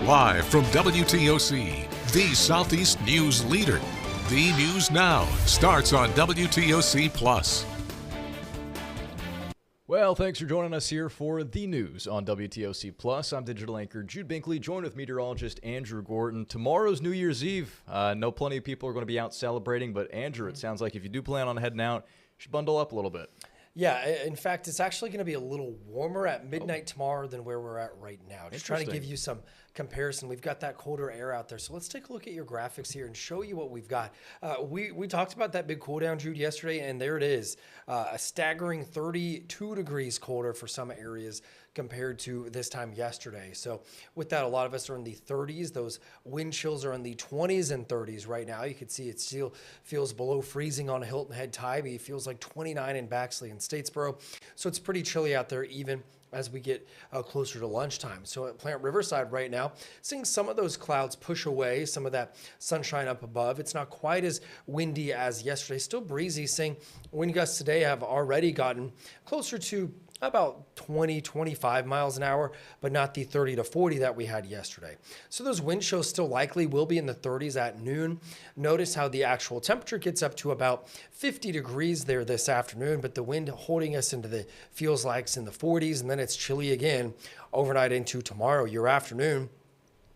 Live from WTOC, the Southeast news leader. The News Now starts on WTOC Plus. Well, thanks for joining us here for the news on WTOC Plus. I'm digital anchor Jude Binkley, joined with meteorologist Andrew Gordon. Tomorrow's New Year's Eve. Know plenty of people are going to be out celebrating, but Andrew, it sounds like if you do plan on heading out, you should bundle up a little bit. Yeah, in fact, it's actually going to be a little warmer at midnight tomorrow than where we're at right now. Just trying to give you some comparison. We've got that colder air out there. So let's take a look at your graphics here and show you what we've got. We talked about that big cool down, Jude, yesterday, and there it is. A staggering 32 degrees colder for some areas compared to this time yesterday. So with that, a lot of us are in the 30s. Those wind chills are in the 20s and 30s right now. You can see it still feels below freezing on Hilton Head, Tybee. It feels like 29 in Baxley and Statesboro. So it's pretty chilly out there even as we get closer to lunchtime. So at Plant Riverside right now, seeing some of those clouds push away, some of that sunshine up above. It's not quite as windy as yesterday. Still breezy, seeing wind gusts today have already gotten closer to about 20, 25 miles an hour, but not the 30 to 40 that we had yesterday. So those wind chills still likely will be in the 30s at noon. Notice how the actual temperature gets up to about 50 degrees there this afternoon, but the wind holding us into the feels likes in the 40s, and then it's chilly again overnight into tomorrow, your afternoon.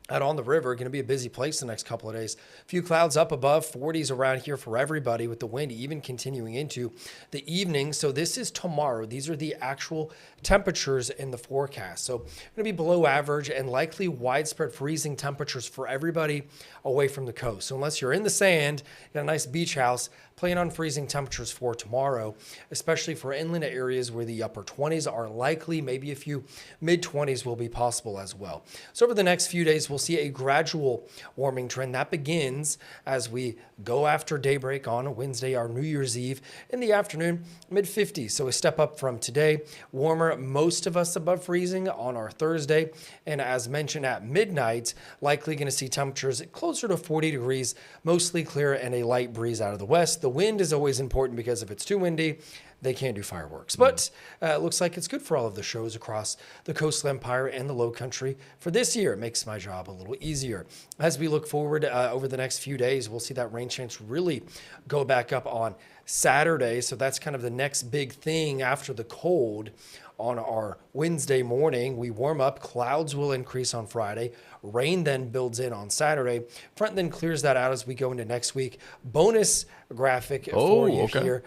Out on the river, going to be a busy place the next couple of days. A few clouds up above, 40s around here for everybody, with the wind even continuing into the evening. So this is tomorrow. These are the actual temperatures in the forecast. So going to be below average and likely widespread freezing temperatures for everybody away from the coast. So unless you're in the sand, you got a nice beach house, plan on freezing temperatures for tomorrow, especially for inland areas where the upper 20s are likely. Maybe a few mid-20s will be possible as well. So over the next few days, we'll see a gradual warming trend that begins as we go after daybreak on Wednesday, our New Year's Eve, in the afternoon, mid-50s. So a step up from today, warmer, most of us above freezing on our Thursday. And as mentioned at midnight, likely going to see temperatures closer to 40 degrees, mostly clear and a light breeze out of the west. The wind is always important because if it's too windy, they can't do fireworks. But it looks like it's good for all of the shows across the coastal empire and the low country for this year. It makes my job a little easier. As we look forward over the next few days, we'll see that rain chance really go back up on Saturday. So that's kind of the next big thing after the cold. On our Wednesday morning, we warm up. Clouds will increase on Friday. Rain then builds in on Saturday. Front then clears that out as we go into next week. Bonus graphic for you here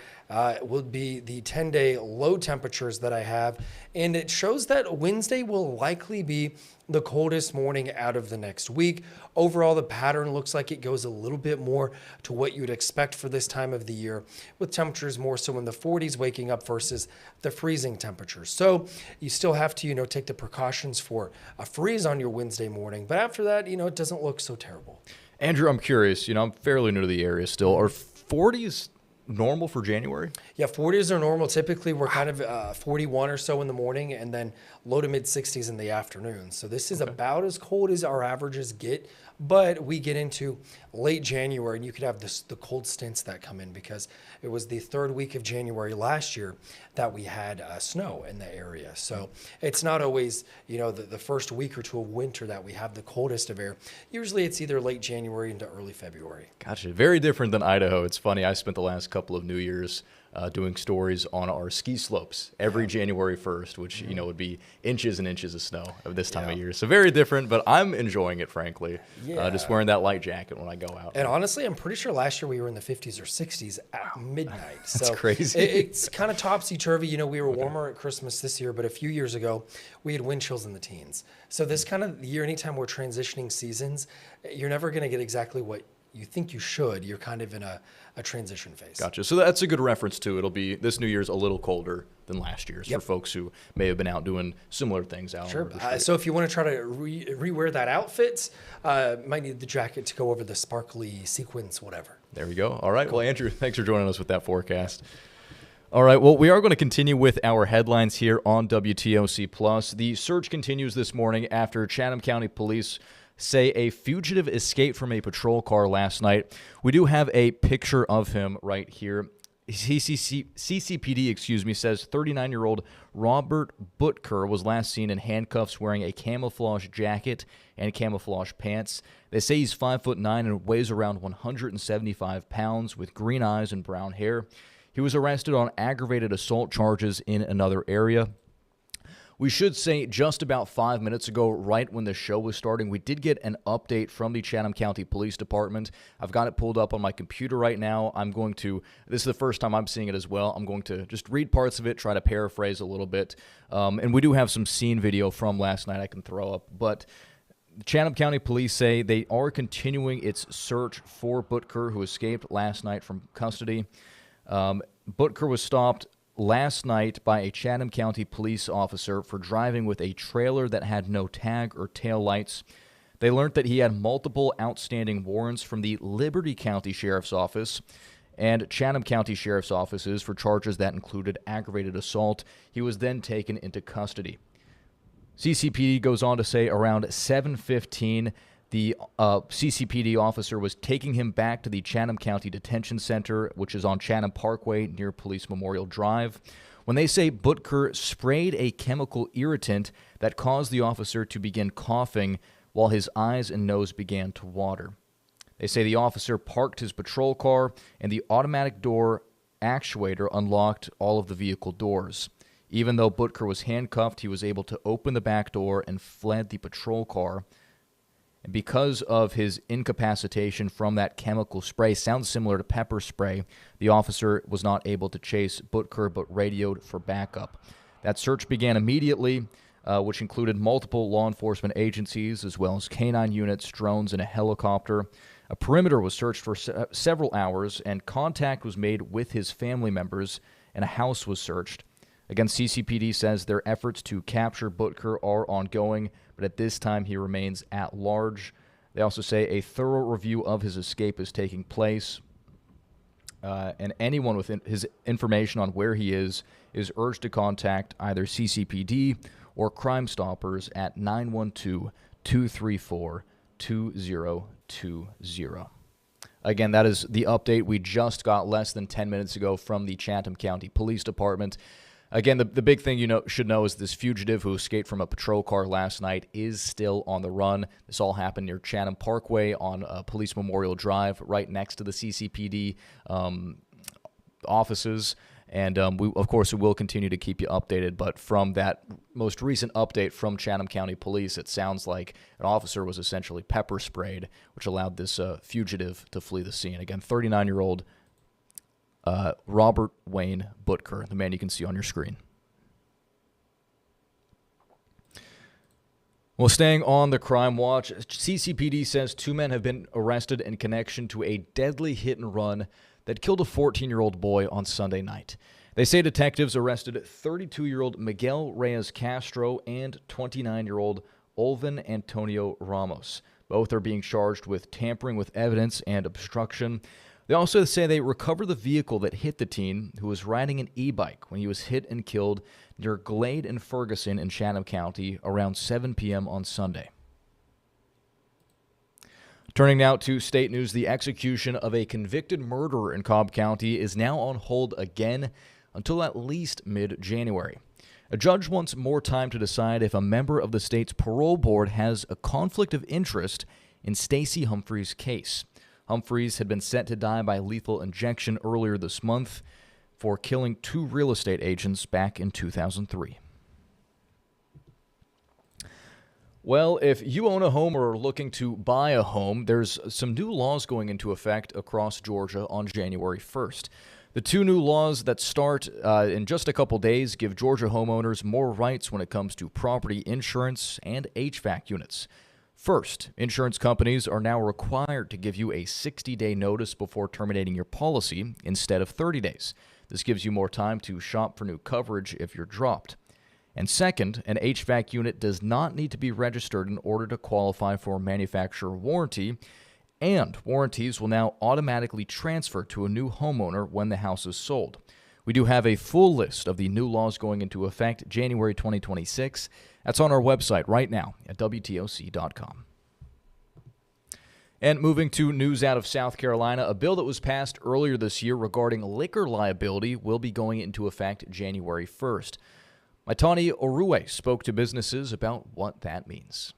will be the 10-day low temperatures that I have. And it shows that Wednesday will likely be the coldest morning out of the next week. Overall, the pattern looks like it goes a little bit more to what you would expect for this time of the year, with temperatures more so in the 40s waking up versus the freezing temperatures. So you still have to, take the precautions for a freeze on your Wednesday morning. But after that, it doesn't look so terrible. Andrew, I'm curious, I'm fairly new to the area still. Are 40s normal for January? Yeah, 40s are normal. Typically, we're kind of 41 or so in the morning and then low to mid 60s in the afternoon. So this is about as cold as our averages get, but we get into late January and you could have the cold stints that come in because it was the third week of January last year that we had snow in the area. So it's not always, the first week or two of winter that we have the coldest of air. Usually it's either late January into early February. Gotcha. Very different than Idaho. It's funny. I spent the last couple of New Year's doing stories on our ski slopes every January 1st, which, would be inches and inches of snow of this time of year. So very different, but I'm enjoying it, frankly. Just wearing that light jacket when I go out. And honestly, I'm pretty sure last year we were in the 50s or 60s at midnight. That's crazy. It's kind of topsy-turvy. We were warmer at Christmas this year, but a few years ago, we had wind chills in the teens. So this kind of year, anytime we're transitioning seasons, you're never going to get exactly what you think you should. You're kind of in a transition phase. Gotcha. So that's a good reference too. It'll be this New Year's a little colder than last year's for folks who may have been out doing similar things out. Sure. So if you want to try to rewear that outfit, might need the jacket to go over the sparkly sequins, whatever. There we go. All right. Cool. Well, Andrew, thanks for joining us with that forecast. All right, well, we are going to continue with our headlines here on WTOC Plus. The search continues this morning after Chatham County Police say a fugitive escaped from a patrol car last night. We do have a picture of him right here. CCPD, says 39-year-old Robert Butker was last seen in handcuffs wearing a camouflage jacket and camouflage pants. They say he's 5'9" and weighs around 175 pounds with green eyes and brown hair. He was arrested on aggravated assault charges in another area. We should say just about 5 minutes ago, right when the show was starting, we did get an update from the Chatham County Police Department. I've got it pulled up on my computer right now. This is the first time I'm seeing it as well. I'm going to just read parts of it, try to paraphrase a little bit. And we do have some scene video from last night I can throw up. But the Chatham County Police say they are continuing its search for Butker, who escaped last night from custody. Butker was stopped last night by a Chatham County police officer for driving with a trailer that had no tag or tail lights. They learned that he had multiple outstanding warrants from the Liberty County Sheriff's Office and Chatham County Sheriff's Offices for charges that included aggravated assault. He was then taken into custody. CCPD goes on to say around 7:15, the CCPD officer was taking him back to the Chatham County Detention Center, which is on Chatham Parkway near Police Memorial Drive, when they say Butker sprayed a chemical irritant that caused the officer to begin coughing while his eyes and nose began to water. They say the officer parked his patrol car and the automatic door actuator unlocked all of the vehicle doors. Even though Butker was handcuffed, he was able to open the back door and fled the patrol car. And because of his incapacitation from that chemical spray, sounds similar to pepper spray, the officer was not able to chase Butker but radioed for backup. That search began immediately, which included multiple law enforcement agencies as well as canine units, drones, and a helicopter. A perimeter was searched for several hours, and contact was made with his family members, and a house was searched. Again, CCPD says their efforts to capture Butker are ongoing, but at this time he remains at large. They also say a thorough review of his escape is taking place, and anyone with his information on where he is urged to contact either CCPD or Crime Stoppers at 912-234-2020. Again, that is the update we just got less than 10 minutes ago from the Chatham County Police Department. Again, the big thing you should know is this fugitive who escaped from a patrol car last night is still on the run. This all happened near Chatham Parkway on Police Memorial Drive, right next to the CCPD offices. And we will continue to keep you updated. But from that most recent update from Chatham County Police, it sounds like an officer was essentially pepper sprayed, which allowed this fugitive to flee the scene. Again, 39-year-old Robert Wayne Butker, the man you can see on your screen. Well, staying on the crime watch, CCPD says 2 men have been arrested in connection to a deadly hit and run that killed a 14-year-old boy on Sunday night. They say detectives arrested 32-year-old Miguel Reyes Castro and 29-year-old Olvin Antonio Ramos. Both are being charged with tampering with evidence and obstruction. They also say they recovered the vehicle that hit the teen, who was riding an e-bike when he was hit and killed near Glade and Ferguson in Chatham County around 7 p.m. on Sunday. Turning now to state news, the execution of a convicted murderer in Cobb County is now on hold again until at least mid-January. A judge wants more time to decide if a member of the state's parole board has a conflict of interest in Stacey Humphrey's case. Humphreys had been set to die by lethal injection earlier this month for killing 2 real estate agents back in 2003. Well, if you own a home or are looking to buy a home, there's some new laws going into effect across Georgia on January 1st. The 2 new laws that start in just a couple days give Georgia homeowners more rights when it comes to property insurance and HVAC units. First, insurance companies are now required to give you a 60-day notice before terminating your policy instead of 30 days. This gives you more time to shop for new coverage if you're dropped. And second, an HVAC unit does not need to be registered in order to qualify for a manufacturer warranty, and warranties will now automatically transfer to a new homeowner when the house is sold. We do have a full list of the new laws going into effect January 2026. That's on our website right now at WTOC.com. And moving to news out of South Carolina, a bill that was passed earlier this year regarding liquor liability will be going into effect January 1st. Maitani Orue spoke to businesses about what that means.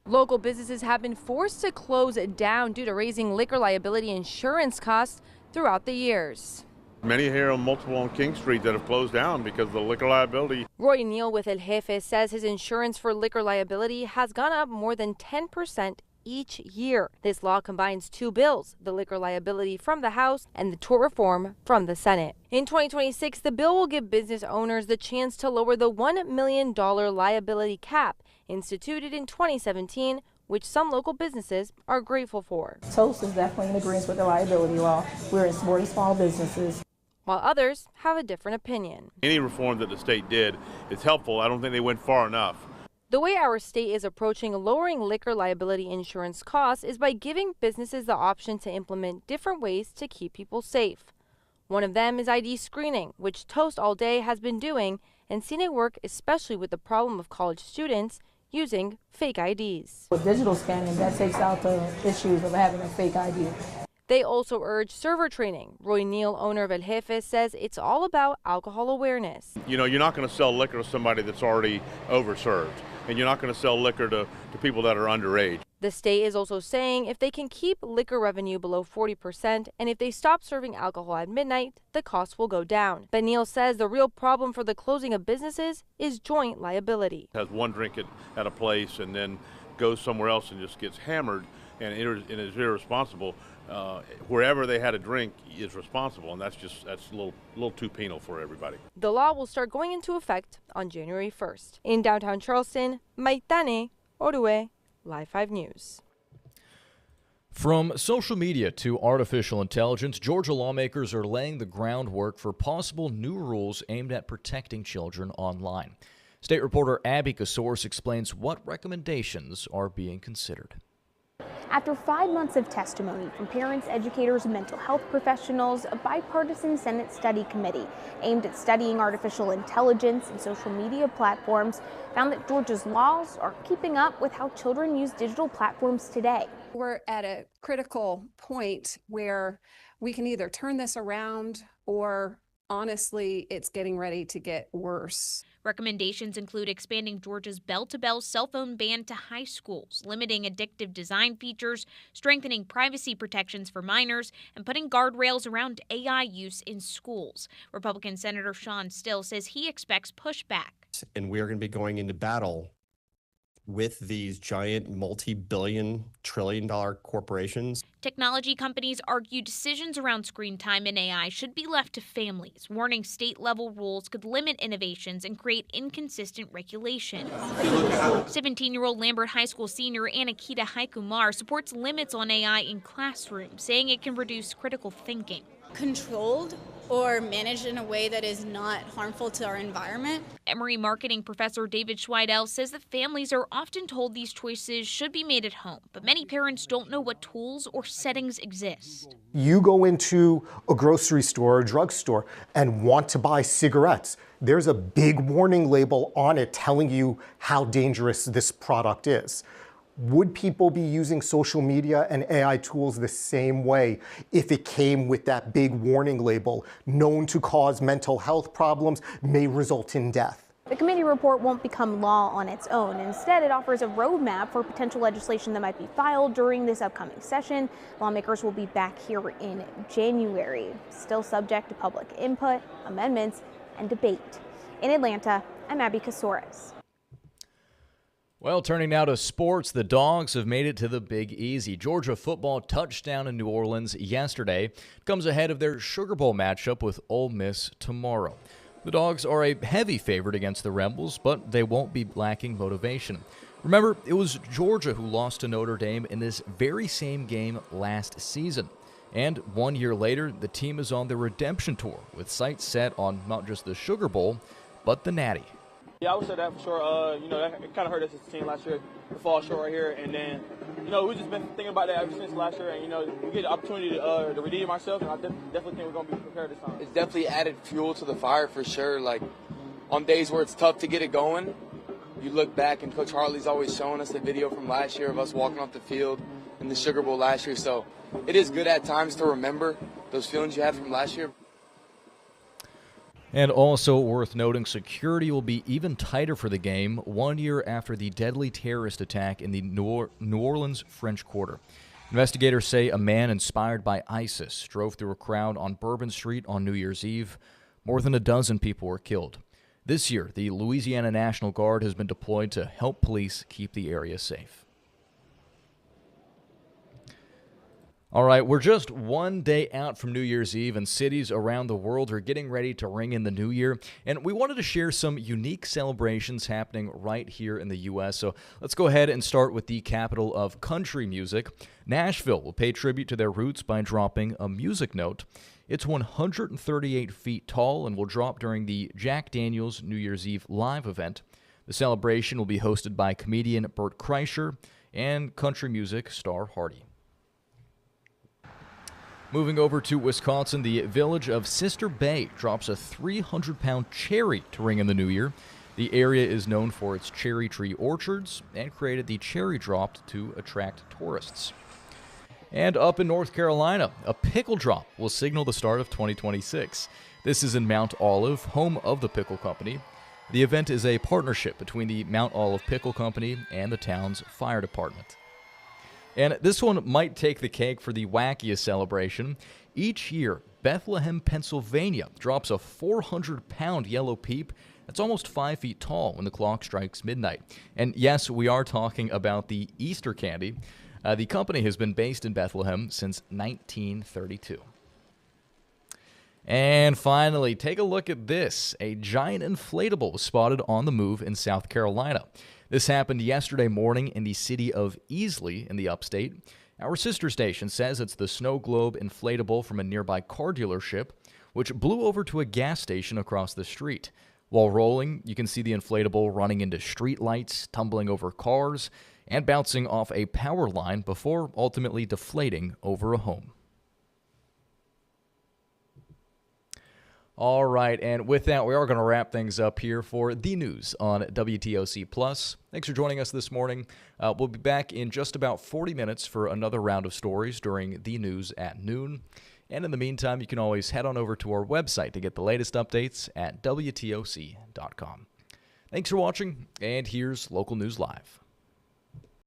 Local businesses have been forced to close down due to raising liquor liability insurance costs throughout the years. Many here on multiple on King Street that have closed down because of the liquor liability. Roy Neal with El Jefe says his insurance for liquor liability has gone up more than 10% each year. This law combines two bills, the liquor liability from the House and the tort reform from the Senate. In 2026, the bill will give business owners the chance to lower the $1 million liability cap instituted in 2017, which some local businesses are grateful for. Toast is definitely in agreement with the liability law. We're supporting small businesses. While others have a different opinion. Any reform that the state did is helpful. I don't think they went far enough. The way our state is approaching lowering liquor liability insurance costs is by giving businesses the option to implement different ways to keep people safe. One of them is ID screening, which Toast All Day has been doing and seen it work especially with the problem of college students using fake IDs. With digital scanning, that takes out the issues of having a fake ID. They also urge server training. Roy Neal, owner of El Jefe, says it's all about alcohol awareness. You know, you're not going to sell liquor to somebody that's already overserved, and you're not going to sell liquor to people that are underage. The state is also saying if they can keep liquor revenue below 40% and if they stop serving alcohol at midnight, the costs will go down. But Neal says the real problem for the closing of businesses is joint liability. Has one drink at a place and then goes somewhere else and just gets hammered and is irresponsible. Wherever they had a drink is responsible, and that's a little too penal for everybody. The law will start going into effect on January 1st. In downtown Charleston, Maitane Orue, Live 5 News. From social media to artificial intelligence, Georgia lawmakers are laying the groundwork for possible new rules aimed at protecting children online. State reporter Abby Kasource explains what recommendations are being considered. After 5 months of testimony from parents, educators, and mental health professionals, a bipartisan Senate study committee aimed at studying artificial intelligence and social media platforms found that Georgia's laws are keeping up with how children use digital platforms today. We're at a critical point where we can either turn this around or honestly, it's getting ready to get worse. Recommendations include expanding Georgia's bell-to-bell cell phone ban to high schools, limiting addictive design features, strengthening privacy protections for minors, and putting guardrails around AI use in schools. Republican Senator Sean Still says he expects pushback. And we're going to be going into battle with these giant multi-billion, trillion-dollar corporations. Technology companies argue decisions around screen time and AI should be left to families, warning state-level rules could limit innovations and create inconsistent regulations. 17-year-old Lambert High School senior Anakita Haikumar supports limits on AI in classrooms, saying it can reduce critical thinking. Controlled or managed in a way that is not harmful to our environment. Emory marketing professor David Schweidel says that families are often told these choices should be made at home, but many parents don't know what tools or settings exist. You go into a grocery store or a drugstore and want to buy cigarettes. There's a big warning label on it telling you how dangerous this product is. Would people be using social media and AI tools the same way if it came with that big warning label, known to cause mental health problems, may result in death? The committee report won't become law on its own. Instead, it offers a roadmap for potential legislation that might be filed during this upcoming session. Lawmakers will be back here in January, still subject to public input, amendments, and debate. In Atlanta, I'm Abby Kasource. Well, turning now to sports, the Dogs have made it to the Big Easy. Georgia football touchdown in New Orleans yesterday comes ahead of their Sugar Bowl matchup with Ole Miss tomorrow. The Dogs are a heavy favorite against the Rebels, but they won't be lacking motivation. Remember, it was Georgia who lost to Notre Dame in this very same game last season. And 1 year later, the team is on the redemption tour with sights set on not just the Sugar Bowl, but the Natty. Yeah, I would say that for sure. That kind of hurt us as a team last year to fall short right here. And then, we've just been thinking about that ever since last year. And, we get the opportunity to redeem ourselves. And I definitely think we're going to be prepared this time. It's definitely added fuel to the fire for sure. Like, on days where it's tough to get it going, you look back, and Coach Hartley's always showing us the video from last year of us walking off the field in the Sugar Bowl last year. So it is good at times to remember those feelings you had from last year. And also worth noting, security will be even tighter for the game 1 year after the deadly terrorist attack in the New Orleans French Quarter. Investigators say a man inspired by ISIS drove through a crowd on Bourbon Street on New Year's Eve. More than a dozen people were killed. This year, the Louisiana National Guard has been deployed to help police keep the area safe. All right, we're just 1 day out from New Year's Eve, and cities around the world are getting ready to ring in the new year. And we wanted to share some unique celebrations happening right here in the U.S. So let's go ahead and start with the capital of country music. Nashville will pay tribute to their roots by dropping a music note. It's 138 feet tall and will drop during the Jack Daniels New Year's Eve live event. The celebration will be hosted by comedian Bert Kreischer and country music star Hardy. Moving over to Wisconsin, the village of Sister Bay drops a 300-pound cherry to ring in the new year. The area is known for its cherry tree orchards and created the cherry drop to attract tourists. And up in North Carolina, a pickle drop will signal the start of 2026. This is in Mount Olive, home of the Pickle Company. The event is a partnership between the Mount Olive Pickle Company and the town's fire department. And this one might take the cake for the wackiest celebration. Each year, Bethlehem, Pennsylvania drops a 400-pound yellow peep that's almost 5 feet tall when the clock strikes midnight. And yes, we are talking about the Easter candy. The company has been based in Bethlehem since 1932. And finally, take a look at this. A giant inflatable was spotted on the move in South Carolina. This happened yesterday morning in the city of Easley in the upstate. Our sister station says it's the snow globe inflatable from a nearby car dealership, which blew over to a gas station across the street. While rolling, you can see the inflatable running into street lights, tumbling over cars, and bouncing off a power line before ultimately deflating over a home. All right, and with that, we are going to wrap things up here for the news on WTOC Plus. Thanks for joining us this morning. We'll be back in just about 40 minutes for another round of stories during the news at noon. And in the meantime, you can always head on over to our website to get the latest updates at WTOC.com. Thanks for watching, and here's Local News Live.